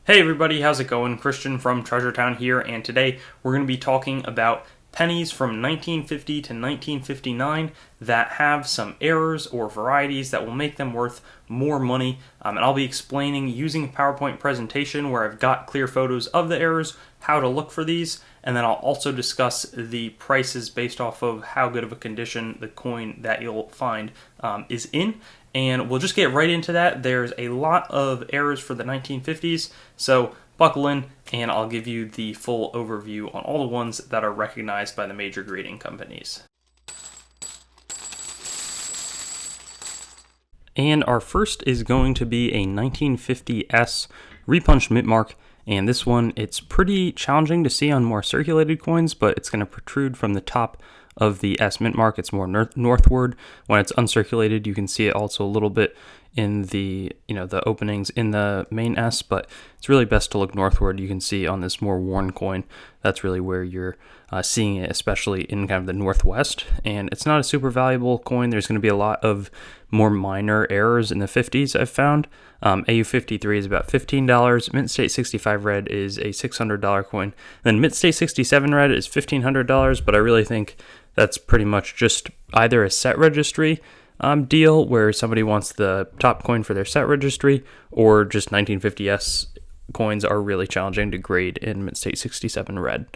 Hey everybody, how's it going? Christian from Treasure Town here, and today we're going to be talking about pennies from 1950 to 1959 that have some errors or varieties that will make them worth more money. And I'll be explaining using a PowerPoint presentation where I've got clear photos of the errors, how to look for these, and then I'll also discuss the prices based off of how good of a condition the coin that you'll find is in. And we'll just get right into that. There's a lot of errors for the 1950s, so buckle in and I'll give you the full overview on all the ones that are recognized by the major grading companies. And our first is going to be a 1950S repunched mint mark. And this one, it's pretty challenging to see on more circulated coins, but it's going to protrude from the top of the S mint mark. It's more northward. When it's uncirculated, you can see it also a little bit in the the openings in the main S, but it's really best to look northward. You can see on this more worn coin, that's really where you're seeing it, especially in kind of the northwest. And it's not a super valuable coin. There's going to be a lot of more minor errors in the 50s I've found. AU53 is about $15. Mint State 65 red is a $600 coin. Then Mint State 67 red is $1,500, but I really think that's pretty much just either a set registry deal where somebody wants the top coin for their set registry, or just 1950S coins are really challenging to grade in Mint State 67 red.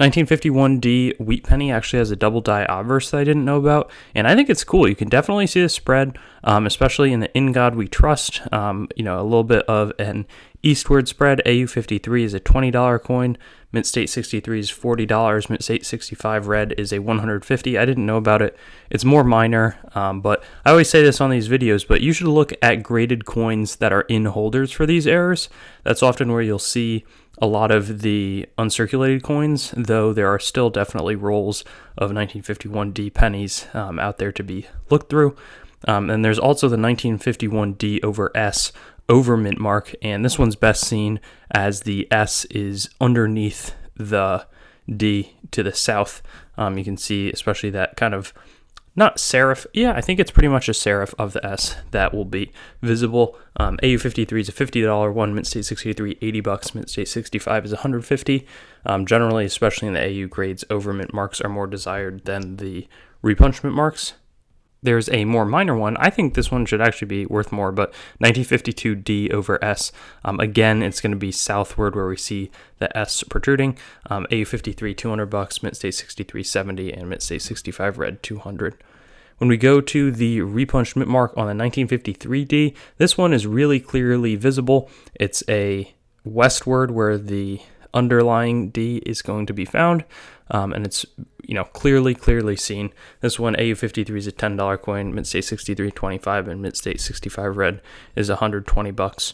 1951D wheat penny actually has a double die obverse that I didn't know about, and I think it's cool. You can definitely see the spread, especially in the In God We Trust. A little bit of an eastward spread. AU53 is a $20 coin. Mint State 63 is $40. Mint State 65 red is a $150. I didn't know about it. It's more minor, but I always say this on these videos, but you should look at graded coins that are in holders for these errors. That's often where you'll see a lot of the uncirculated coins, though there are still definitely rolls of 1951D pennies out there to be looked through. And there's also the 1951D over S over mint mark, and this one's best seen as the S is underneath the D to the south. You can see especially that kind of, not serif, yeah, I think it's pretty much a serif of the S that will be visible. AU53 is a $50 one, Mint State 63, $80, Mint State 65 is $150. Generally, especially in the AU grades, over mint marks are more desired than the repunched mint marks. There's a more minor one. I think this one should actually be worth more, but 1952D over S. Again, it's going to be southward where we see the S protruding. AU53, $200, Mint State 63, $70, and Mint State 65 red, $200. When we go to the repunched mint mark on the 1953D, this one is really clearly visible. It's a westward where the underlying D is going to be found, and it's clearly seen. This one, AU53 is a $10 coin, Mint State 63 $25, and Mint State 65 red is $120.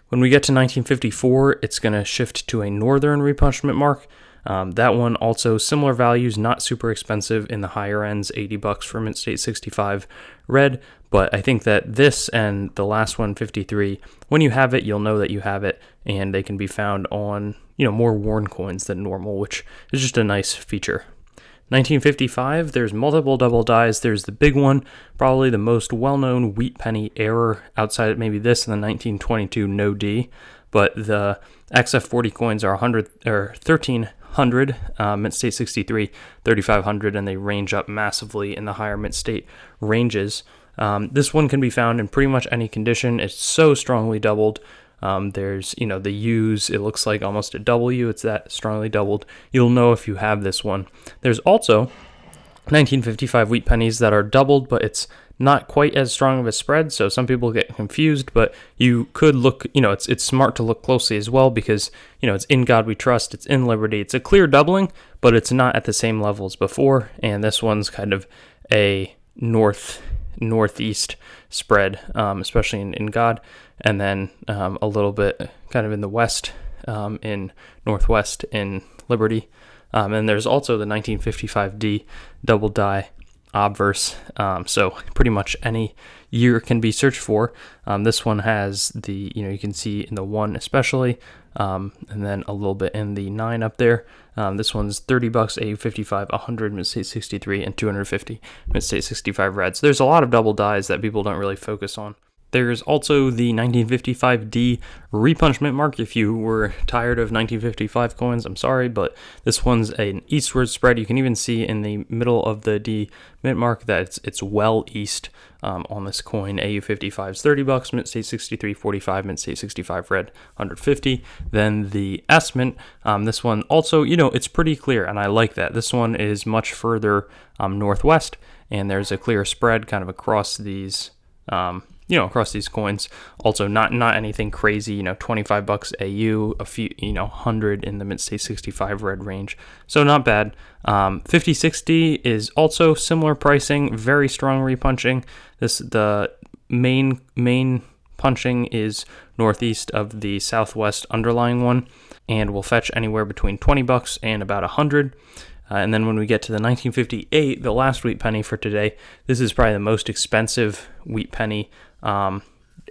When we get to 1954, it's going to shift to a northern repunched mint mark. That one also similar values, not super expensive in the higher ends, $80 for Mint State 65 red. But I think that this and the last one, 53, when you have it, you'll know that you have it, and they can be found on more worn coins than normal, which is just a nice feature. 1955, there's multiple double dies. There's the big one, probably the most well-known wheat penny error outside of maybe this and the 1922 no D, but the XF40 coins are 1,300, Mint State 63, 3,500, and they range up massively in the higher Mint State ranges. This one can be found in pretty much any condition. It's so strongly doubled. There's, the U's, it looks like almost a W. It's that strongly doubled. You'll know if you have this one. There's also 1955 wheat pennies that are doubled, but it's not quite as strong of a spread, so some people get confused, but you could look, it's smart to look closely as well because, it's In God We Trust, it's in Liberty. It's a clear doubling, but it's not at the same level as before, and this one's kind of a northeast spread, especially in God, and then a little bit kind of in the west, in northwest in Liberty. And there's also the 1955D double die obverse, so pretty much any year can be searched for. This one has the, you can see in the 1 especially, and then a little bit in the 9 up there. This one's $30, AU55, 100, Mint State 63, and 250, Mint State 65 red. So there's a lot of double dies that people don't really focus on. There's also the 1955D repunched mint mark. If you were tired of 1955 coins, I'm sorry, but this one's an eastward spread. You can even see in the middle of the D mint mark that it's well east on this coin. AU55 is $30, mint state 63.45, mint state 65 red, 150. Then the S mint, this one also, it's pretty clear, and I like that. This one is much further northwest, and there's a clear spread kind of across these across these coins. Also not anything crazy, $25 AU, a few, 100 in the mint state 65 red range. So not bad. 5060 is also similar pricing, very strong repunching. The main punching is northeast of the southwest underlying one, and will fetch anywhere between $20 and about 100. And then when we get to the 1958, the last wheat penny for today, this is probably the most expensive wheat penny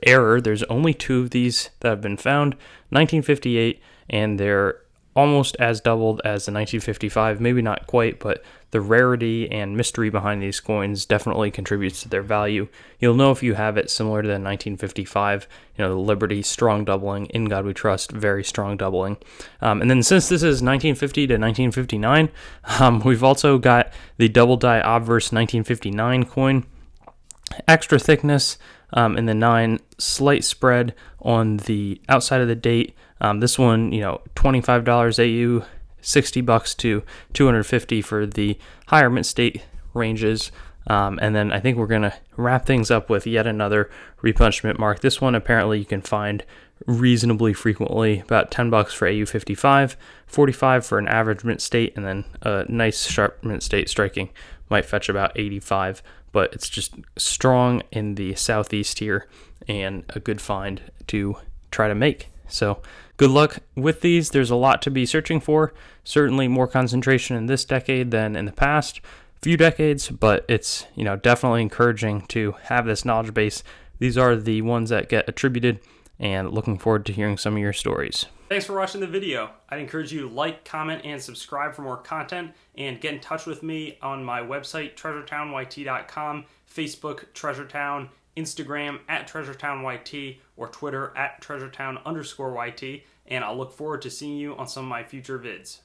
error. There's only 2 of these that have been found, 1958, and they're almost as doubled as the 1955, maybe not quite, but the rarity and mystery behind these coins definitely contributes to their value. You'll know if you have it, similar to the 1955, the Liberty, strong doubling, In God We Trust, very strong doubling. And then since this is 1950 to 1959, we've also got the double die obverse 1959 coin, extra thickness in the 9, slight spread on the outside of the date. This one, $25 AU, $60 to $250 for the higher mint state ranges. And then I think we're going to wrap things up with yet another repunched mint mark. This one apparently you can find reasonably frequently, about $10 for AU55, $45 for an average mint state, and then a nice sharp mint state striking might fetch about $85. But it's just strong in the southeast here and a good find to try to make. So good luck with these. There's a lot to be searching for. Certainly more concentration in this decade than in the past few decades, but it's definitely encouraging to have this knowledge base. These are the ones that get attributed, and looking forward to hearing some of your stories. Thanks for watching the video. I'd encourage you to like, comment, and subscribe for more content, and get in touch with me on my website, treasuretownYT.com, Facebook, TreasureTown, Instagram @TreasureTownYT, or Twitter @TreasureTown_YT, and I'll look forward to seeing you on some of my future vids.